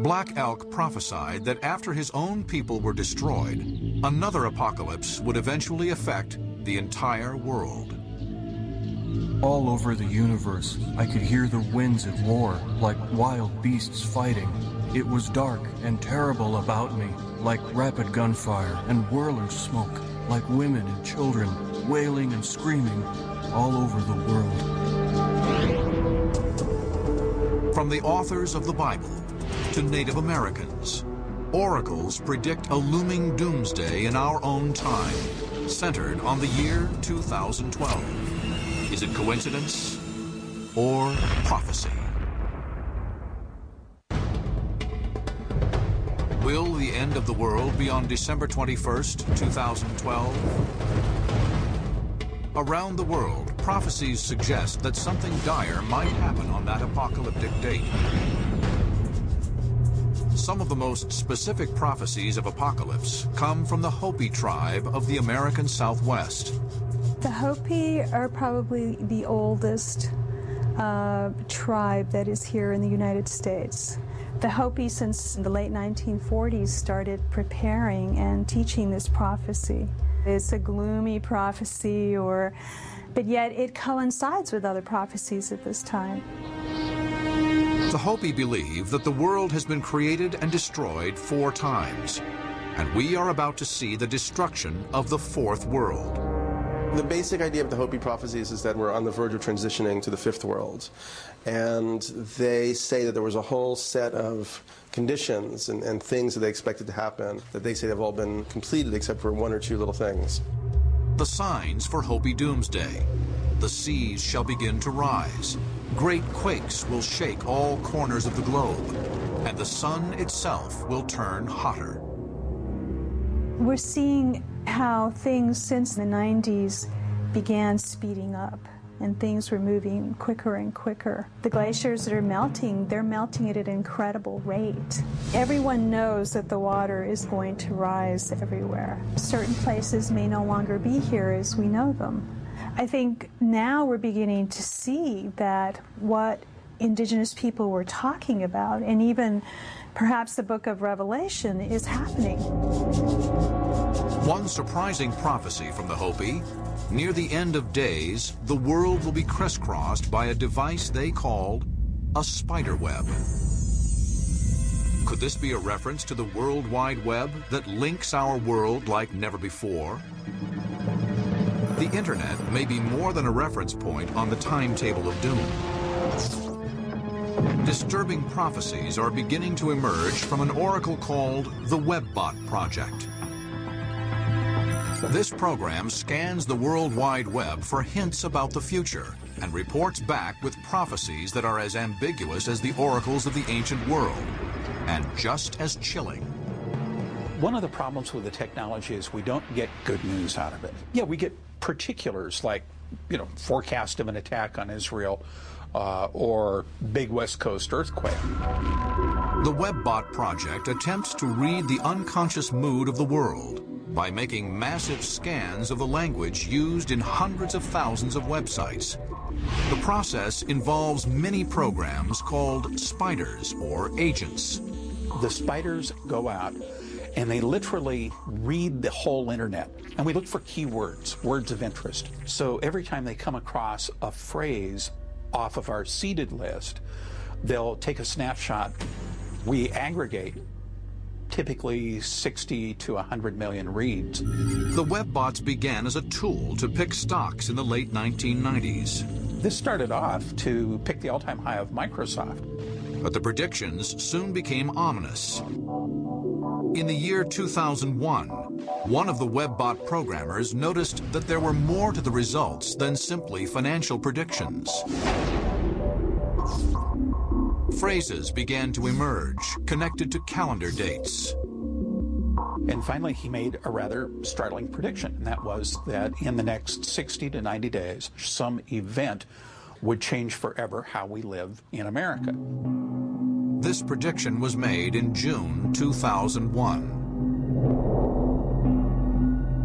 Black Elk prophesied that after his own people were destroyed, another apocalypse would eventually affect the entire world. All over the universe, I could hear the winds at war, like wild beasts fighting. It was dark and terrible about me, like rapid gunfire and whirling smoke, like women and children wailing and screaming all over the world. From the authors of the Bible to Native Americans, oracles predict a looming doomsday in our own time, centered on the year 2012. Is it coincidence or prophecy? Will the end of the world be on December 21st, 2012? Around the world, prophecies suggest that something dire might happen on that apocalyptic date. Some of the most specific prophecies of apocalypse come from the Hopi tribe of the American Southwest. The Hopi are probably the oldest tribe that is here in the United States. The Hopi, since the late 1940s, started preparing and teaching this prophecy. It's a gloomy prophecy, but yet it coincides with other prophecies at this time. The Hopi believe that the world has been created and destroyed 4 times, and we are about to see the destruction of the 4th world. The basic idea of the Hopi prophecies is that we're on the verge of transitioning to the 5th world. And they say that there was a whole set of conditions and things that they expected to happen that they say have all been completed except for 1 or 2 little things. The signs for Hopi doomsday. The seas shall begin to rise. Great quakes will shake all corners of the globe, and the sun itself will turn hotter. We're seeing how things since the 90s began speeding up, and things were moving quicker and quicker. The glaciers that are melting, they're melting at an incredible rate. Everyone knows that the water is going to rise everywhere. Certain places may no longer be here as we know them. I think now we're beginning to see that what indigenous people were talking about, and even perhaps the book of Revelation, is happening. One surprising prophecy from the Hopi: near the end of days, the world will be crisscrossed by a device they called a spider web. Could this be a reference to the World Wide Web that links our world like never before? The internet may be more than a reference point on the timetable of doom. Disturbing prophecies are beginning to emerge from an oracle called the WebBot Project. This program scans the World Wide Web for hints about the future and reports back with prophecies that are as ambiguous as the oracles of the ancient world, and just as chilling. One of the problems with the technology is we don't get good news out of it. Yeah, we get particulars like, forecast of an attack on Israel, or big West Coast earthquake. The WebBot Project attempts to read the unconscious mood of the world by making massive scans of the language used in hundreds of thousands of websites. The process involves many programs called spiders or agents. The spiders go out and they literally read the whole internet. And we look for keywords, words of interest. So every time they come across a phrase off of our seeded list, they'll take a snapshot. We aggregate typically 60 to 100 million reads. The WebBots began as a tool to pick stocks in the late 1990s. This started off to pick the all-time high of Microsoft. But the predictions soon became ominous. In the year 2001, one of the WebBot programmers noticed that there were more to the results than simply financial predictions. Phrases began to emerge, connected to calendar dates. And finally, he made a rather startling prediction, and that was that in the next 60 to 90 days, some event would change forever how we live in America. This prediction was made in June 2001.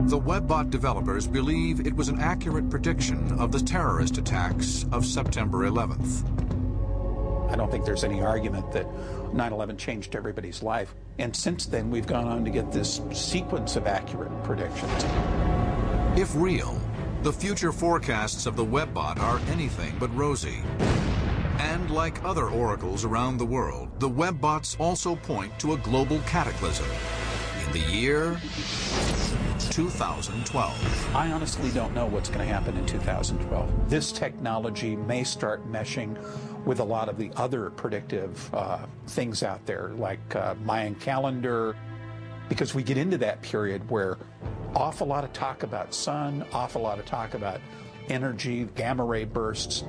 The WebBot developers believe it was an accurate prediction of the terrorist attacks of September 11th. I don't think there's any argument that 9/11 changed everybody's life. And since then, we've gone on to get this sequence of accurate predictions. If real, the future forecasts of the Webbot are anything but rosy. And like other oracles around the world, the Webbots also point to a global cataclysm in the year 2012. I honestly don't know what's going to happen in 2012. This technology may start meshing with a lot of the other predictive things out there, like Mayan calendar, because we get into that period where awful lot of talk about sun, awful lot of talk about energy, gamma ray bursts.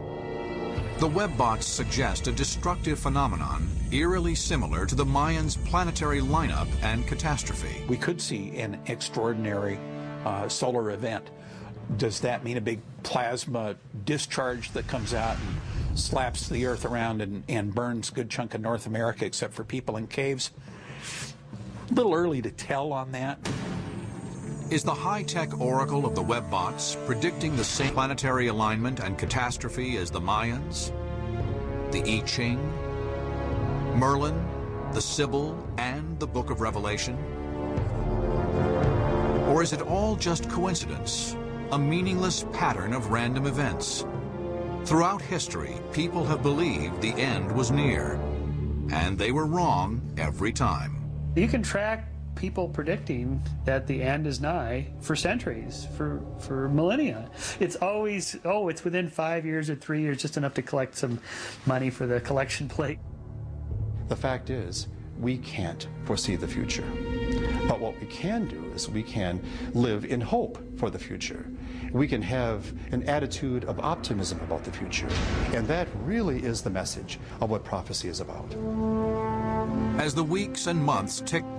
The Webbots suggest a destructive phenomenon eerily similar to the Mayans' planetary lineup and catastrophe. We could see an extraordinary solar event. Does that mean a big plasma discharge that comes out and slaps the Earth around and burns a good chunk of North America except for people in caves? A little early to tell on that. Is the high-tech oracle of the Webbots predicting the same planetary alignment and catastrophe as the Mayans, the I Ching, Merlin, the Sibyl, and the Book of Revelation? Or is it all just coincidence, a meaningless pattern of random events? Throughout history, people have believed the end was near, and they were wrong every time. You can track people predicting that the end is nigh for centuries, for millennia. It's always, oh, it's within 5 years or 3 years, just enough to collect some money for the collection plate. The fact is, we can't foresee the future. But what we can do is we can live in hope for the future. We can have an attitude of optimism about the future. And that really is the message of what prophecy is about. As the weeks and months tick down,